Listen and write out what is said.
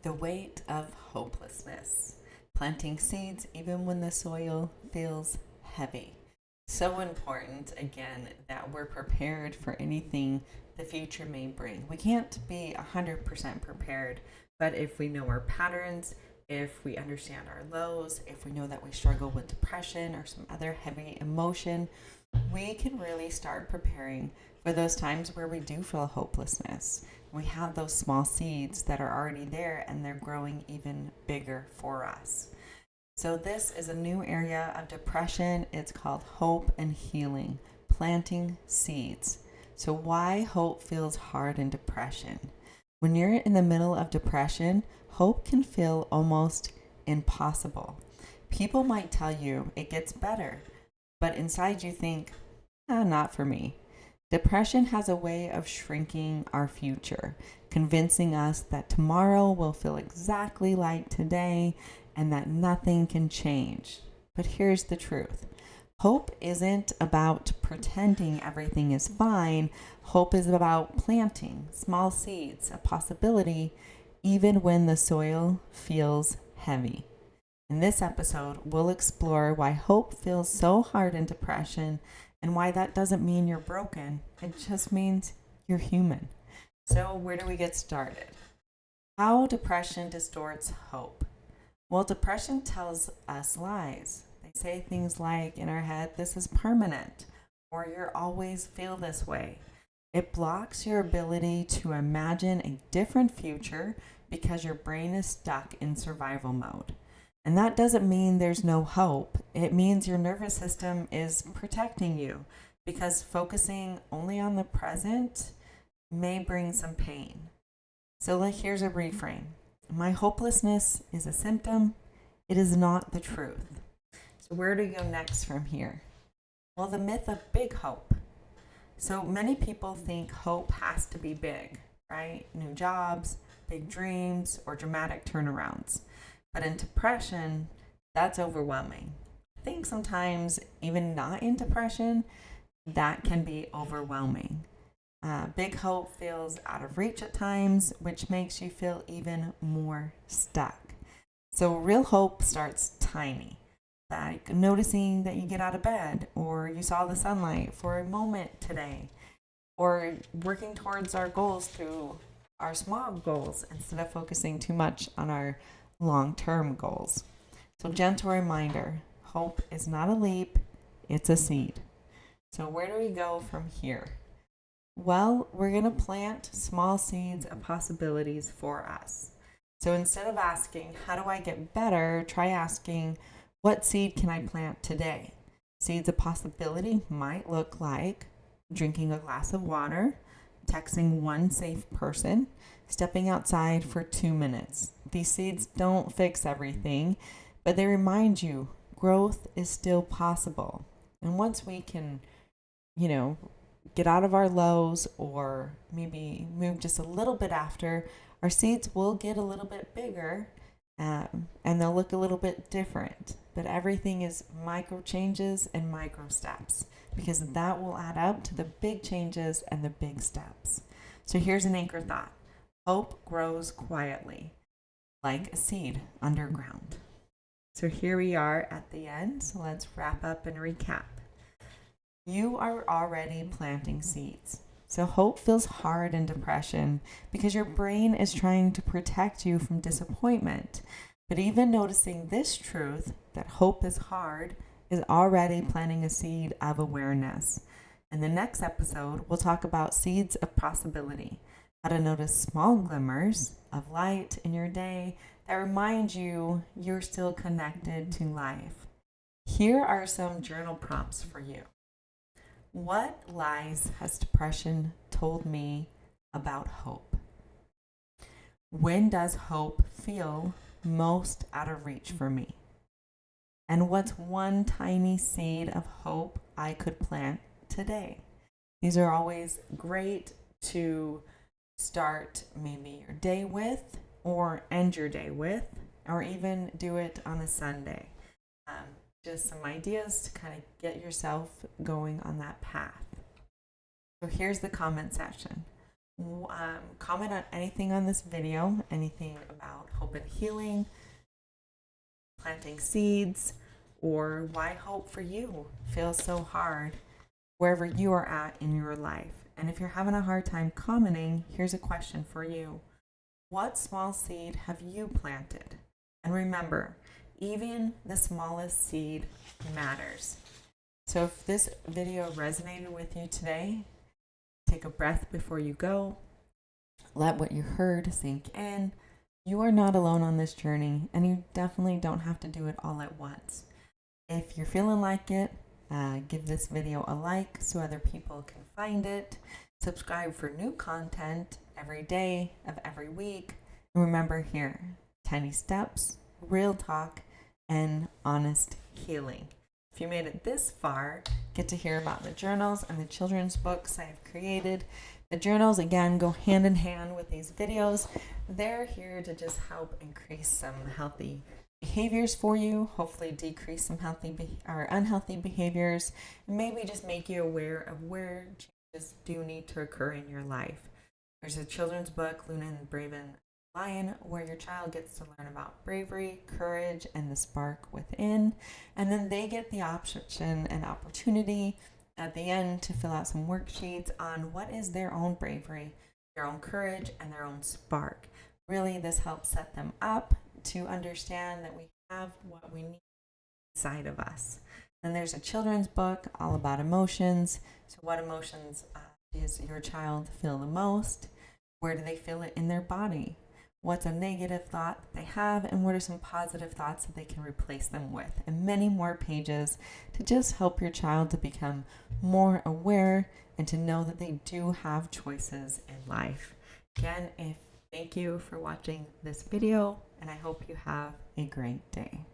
The weight of hopelessness. Planting seeds even when the soil feels heavy. So important, again, that we're prepared for anything the future may bring. We can't be 100% prepared, but if we know our patterns, if we understand our lows, if we know that we struggle with depression or some other heavy emotion, we can really start preparing for those times where we do feel hopelessness. We have those small seeds that are already there and they're growing even bigger for us. So, this is a new area of depression. It's called hope and healing, planting seeds. So, why hope feels hard in depression? When you're in the middle of depression, hope can feel almost impossible. People might tell you it gets better, but inside you think, not for me. Depression has a way of shrinking our future, convincing us that tomorrow will feel exactly like today and that nothing can change. But here's the truth. Hope isn't about pretending everything is fine. Hope is about planting small seeds, a possibility, even when the soil feels heavy. In this episode, we'll explore why hope feels so hard in depression and why that doesn't mean you're broken. It just means you're human. So, where do we get started? How depression distorts hope. Well, depression tells us lies. They say things like in our head, this is permanent, or you'll always feel this way. It blocks your ability to imagine a different future because your brain is stuck in survival mode. And that doesn't mean there's no hope. It means your nervous system is protecting you because focusing only on the present may bring some pain. So here's a reframe. My hopelessness is a symptom. It is not the truth. So where do we go next from here? Well, the myth of big hope. So many people think hope has to be big, right? New jobs, big dreams, or dramatic turnarounds. But in depression, that's overwhelming. I think sometimes, even not in depression, that can be overwhelming. Big hope feels out of reach at times, which makes you feel even more stuck. So, real hope starts tiny, like noticing that you get out of bed, or you saw the sunlight for a moment today, or working towards our goals through our small goals instead of focusing too much on our long-term goals. So, gentle reminder, hope is not a leap, it's a seed. So where do we go from here? Well, we're going to plant small seeds of possibilities for us. So instead of asking, how do I get better? Try asking, what seed can I plant today? Seeds of possibility might look like drinking a glass of water, texting one safe person, stepping outside for 2 minutes. These seeds don't fix everything, but they remind you growth is still possible. And once we can, get out of our lows or maybe move just a little bit after, our seeds will get a little bit bigger and they'll look a little bit different. But everything is micro changes and micro steps because that will add up to the big changes and the big steps. So here's an anchor thought. Hope grows quietly, like a seed underground. So here we are at the end. So let's wrap up and recap. You are already planting seeds. So hope feels hard in depression because your brain is trying to protect you from disappointment. But even noticing this truth, that hope is hard, is already planting a seed of awareness. In the next episode, we'll talk about seeds of possibility, how to notice small glimmers of light in your day that remind you you're still connected to life. Here are some journal prompts for you. What lies has depression told me about hope? When does hope feel most out of reach for me? And what's one tiny seed of hope I could plant today? These are always great to start maybe your day with, or end your day with, or even do it on a Sunday. Just some ideas to kind of get yourself going on that path. So here's the comment section. Comment on anything on this video, anything about hope with healing, planting seeds, or why hope for you feels so hard wherever you are at in your life. And if you're having a hard time commenting, here's a question for you. What small seed have you planted? And remember, even the smallest seed matters. So if this video resonated with you today, take a breath before you go. Let what you heard sink in. You are not alone on this journey, and you definitely don't have to do it all at once. If you're feeling like it, give this video a like so other people can find it. Subscribe for new content every day of every week. And remember here, tiny steps, real talk, and honest healing. If you made it this far, get to hear about the journals and the children's books I have created. The journals, again, go hand in hand with these videos. They're here to just help increase some healthy behaviors for you, hopefully decrease some or unhealthy behaviors, and maybe just make you aware of where changes do need to occur in your life. There's a children's book, Luna and the Brave Lion, where your child gets to learn about bravery, courage, and the spark within. And then they get the option and opportunity at the end to fill out some worksheets on what is their own bravery, their own courage, and their own spark. Really, this helps set them up to understand that we have what we need inside of us. Then there's a children's book all about emotions. So what emotions does your child feel the most? Where do they feel it in their body? What's a negative thought that they have, and what are some positive thoughts that they can replace them with? And many more pages to just help your child to become more aware and to know that they do have choices in life. Again, thank you for watching this video, and I hope you have a great day.